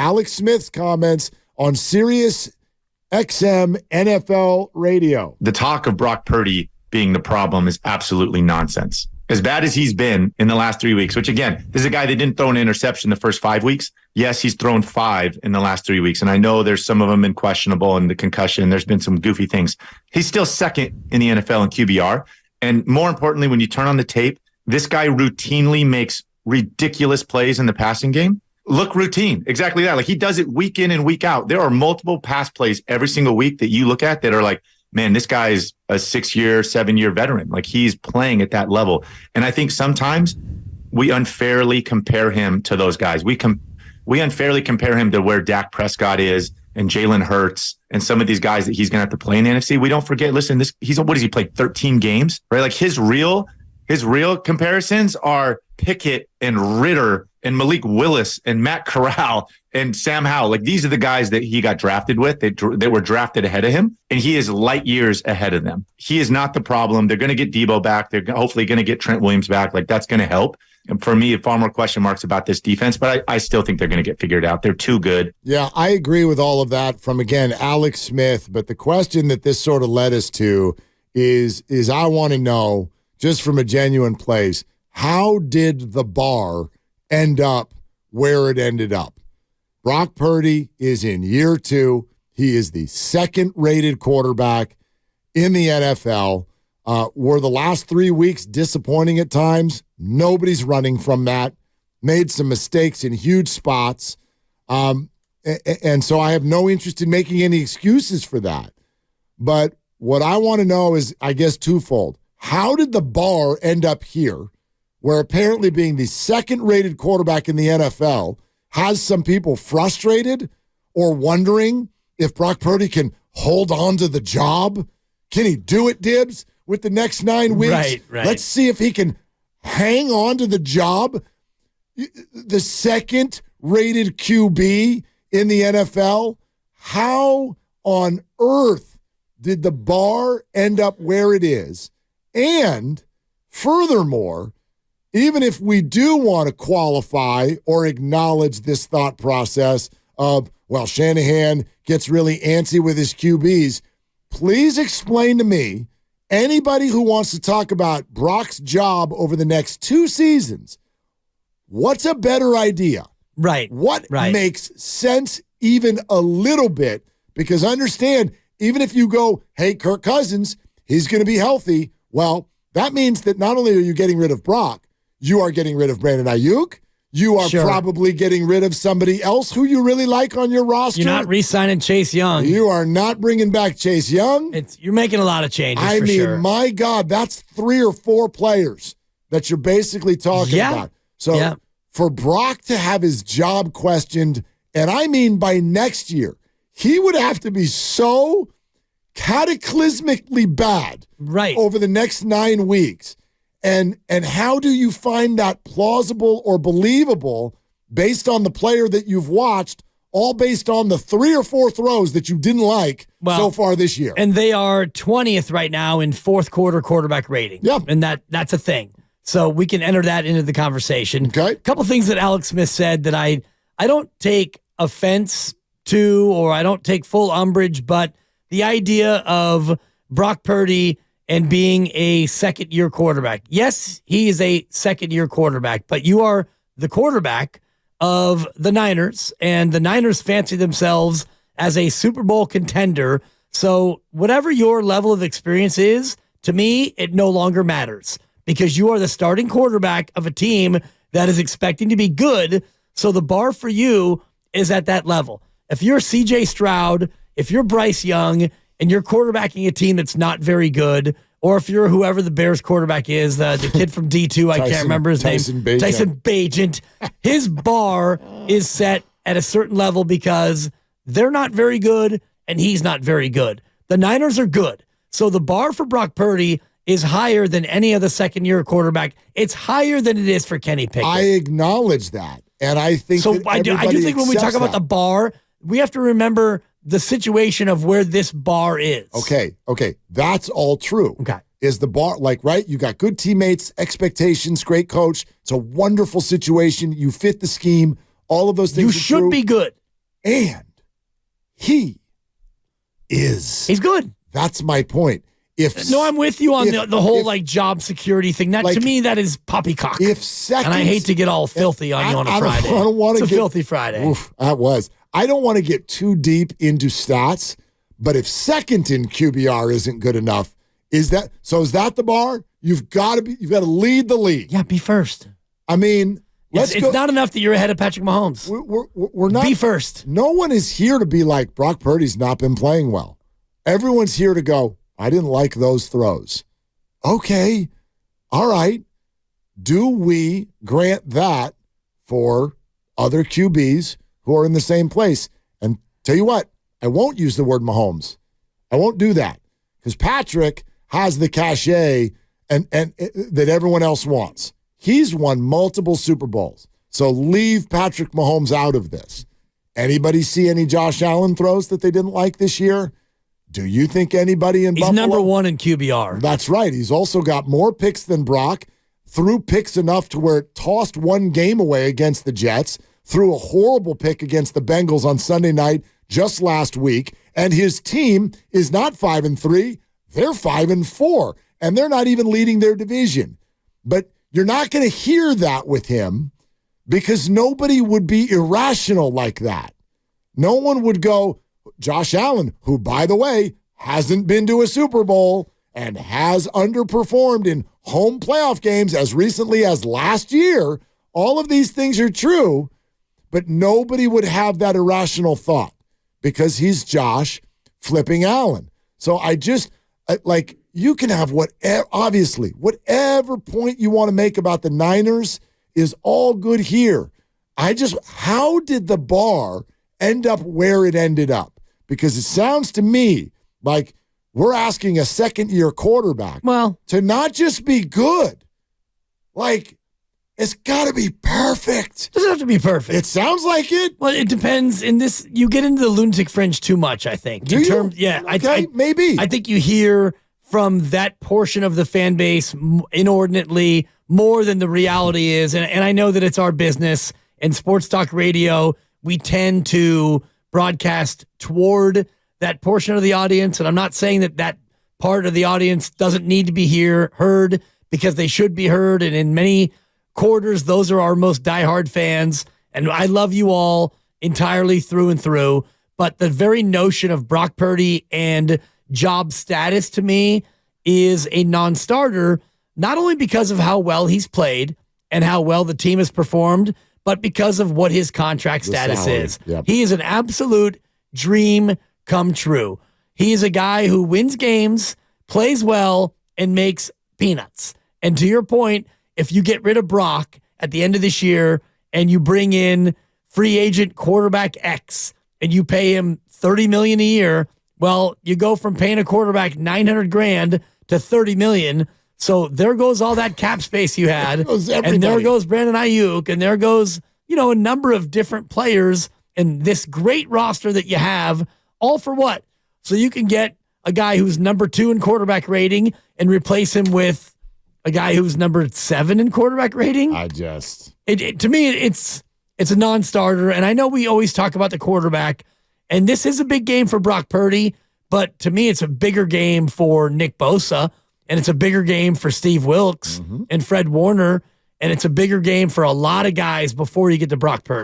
Alex Smith's comments on Sirius XM NFL Radio. The talk of Brock Purdy being the problem is absolutely nonsense. As bad as he's been in the last 3 weeks, which again, this is a guy that didn't throw an interception the first 5 weeks. Yes, he's thrown 5 in the last 3 weeks. And I know there's some of them been questionable and the concussion. There's been some goofy things. He's still second in the NFL in QBR. And more importantly, when you turn on the tape, this guy routinely makes ridiculous plays in the passing game. Look routine. Exactly that. Like he does it week in and week out. There are multiple pass plays every single week that you look at that are like, man, this guy's a 6-year, 7-year veteran. Like he's playing at that level. And I think sometimes we unfairly compare him to those guys. We unfairly compare him to where Dak Prescott is and Jalen Hurts and some of these guys that he's going to have to play in the NFC. We don't forget, listen, what has he played? 13 games, right? Like his real comparisons are Pickett and Ritter and Malik Willis and Matt Corral and Sam Howell. Like these are the guys that he got drafted with. They were drafted ahead of him, and he is light years ahead of them. He is not the problem. They're going to get Debo back. They're hopefully going to get Trent Williams back. Like that's going to help. And for me, far more question marks about this defense, but I still think they're going to get figured out. They're too good. Yeah, I agree with all of that from, again, Alex Smith. But the question that this sort of led us to is I want to know, just from a genuine place, how did the bar end up where it ended up? Brock Purdy is in year 2. He is the second-rated quarterback in the NFL. Were the last 3 weeks disappointing at times? Nobody's running from that. Made some mistakes in huge spots. And so I have no interest in making any excuses for that. But what I want to know is, I guess, twofold. How did the bar end up here, where apparently being the second-rated quarterback in the NFL has some people frustrated or wondering if Brock Purdy can hold on to the job? Can he do it, Dibs, with the next 9 weeks? Right. Let's see if he can hang on to the job. The second-rated QB in the NFL. How on earth did the bar end up where it is? And furthermore, even if we do want to qualify or acknowledge this thought process of, well, Shanahan gets really antsy with his QBs, please explain to me, anybody who wants to talk about Brock's job over the next 2 seasons, what's a better idea? Right. What makes sense even a little bit? Because understand, even if you go, hey, Kirk Cousins, he's going to be healthy, well, that means that not only are you getting rid of Brock, you are getting rid of Brandon Ayuk. You are probably getting rid of somebody else who you really like on your roster. You're not re-signing Chase Young. You are not bringing back Chase Young. You're making a lot of changes, I mean, my God, that's 3 or 4 players that you're basically talking about. So for Brock to have his job questioned, and I mean by next year, he would have to be so cataclysmically bad over the next 9 weeks. And how do you find that plausible or believable based on the player that you've watched, all based on the 3 or 4 throws that you didn't like so far this year? And they are 20th right now in fourth quarter quarterback rating. Yep. And that's a thing. So we can enter that into the conversation. Okay. A couple things that Alex Smith said that I don't take offense to, or I don't take full umbrage, but the idea of Brock Purdy and being a second-year quarterback. Yes, he is a second-year quarterback, but you are the quarterback of the Niners, and the Niners fancy themselves as a Super Bowl contender. So whatever your level of experience is, to me, it no longer matters because you are the starting quarterback of a team that is expecting to be good, so the bar for you is at that level. If you're C.J. Stroud, if you're Bryce Young, and you're quarterbacking a team that's not very good, or if you're whoever the Bears quarterback is, the kid from D2, I can't remember his name. Tyson Bagent. His bar is set at a certain level because they're not very good and he's not very good. The Niners are good. So the bar for Brock Purdy is higher than any other second-year quarterback. It's higher than it is for Kenny Pickett. I acknowledge that. And I think so. I do think when we talk about the bar, we have to remember the situation of where this bar is. Okay. That's all true. Okay. Is the bar, right? You got good teammates, expectations, great coach. It's a wonderful situation. You fit the scheme. All of those things you should be good. And he is. He's good. That's my point. No, I'm with you on the whole like job security thing. That to me, that is poppycock. And I hate to get all filthy on you on a Friday. I don't want to get filthy Friday. Oof, that was. I don't want to get too deep into stats, but if second in QBR isn't good enough, is that the bar? You've got to lead the league. Yeah, be first. I mean, it's not enough that you're ahead of Patrick Mahomes. We're not. Be first. No one is here to be like Brock Purdy's not been playing well. Everyone's here to go, I didn't like those throws. Okay. All right. Do we grant that for other QBs who are in the same place? And tell you what, I won't use the word Mahomes. I won't do that because Patrick has the cachet and that everyone else wants. He's won multiple Super Bowls. So leave Patrick Mahomes out of this. Anybody see any Josh Allen throws that they didn't like this year? Do you think anybody in Buffalo? He's number one in QBR. That's right. He's also got more picks than Brock, threw picks enough to where it tossed one game away against the Jets, threw a horrible pick against the Bengals on Sunday night just last week, and his team is not 5-3. They're 5-4, and they're not even leading their division. But you're not going to hear that with him because nobody would be irrational like that. No one would go, Josh Allen, who, by the way, hasn't been to a Super Bowl and has underperformed in home playoff games as recently as last year. All of these things are true, but nobody would have that irrational thought because he's Josh flipping Allen. So I just, you can have whatever point you want to make about the Niners is all good here. How did the bar end up where it ended up? Because it sounds to me like we're asking a second-year quarterback to not just be good. Like, it's got to be perfect. It doesn't have to be perfect. It sounds like it. Well, it depends. In this, you get into the lunatic fringe too much, I think. Do you? Yeah. Okay, maybe. I think you hear from that portion of the fan base inordinately more than the reality is. And I know that it's our business. And Sports Talk Radio, we tend to broadcast toward that portion of the audience. And I'm not saying that part of the audience doesn't need to be heard because they should be heard. And in many quarters, those are our most diehard fans. And I love you all entirely through and through. But the very notion of Brock Purdy and job status to me is a non-starter, not only because of how well he's played and how well the team has performed, but because of what his contract status is. Yep. He is an absolute dream come true. He is a guy who wins games, plays well, and makes peanuts. And to your point, if you get rid of Brock at the end of this year and you bring in free agent quarterback X and you pay him $30 million a year, well, you go from paying a quarterback $900,000 to $30 million. So there goes all that cap space you had. And there goes Brandon Ayuk. And there goes, a number of different players and this great roster that you have, all for what? So you can get a guy who's number 2 in quarterback rating and replace him with a guy who's number 7 in quarterback rating. To me, it's a non-starter. And I know we always talk about the quarterback, and this is a big game for Brock Purdy, but to me, it's a bigger game for Nick Bosa. And it's a bigger game for Steve Wilkes and Fred Warner. And it's a bigger game for a lot of guys before you get to Brock Purdy.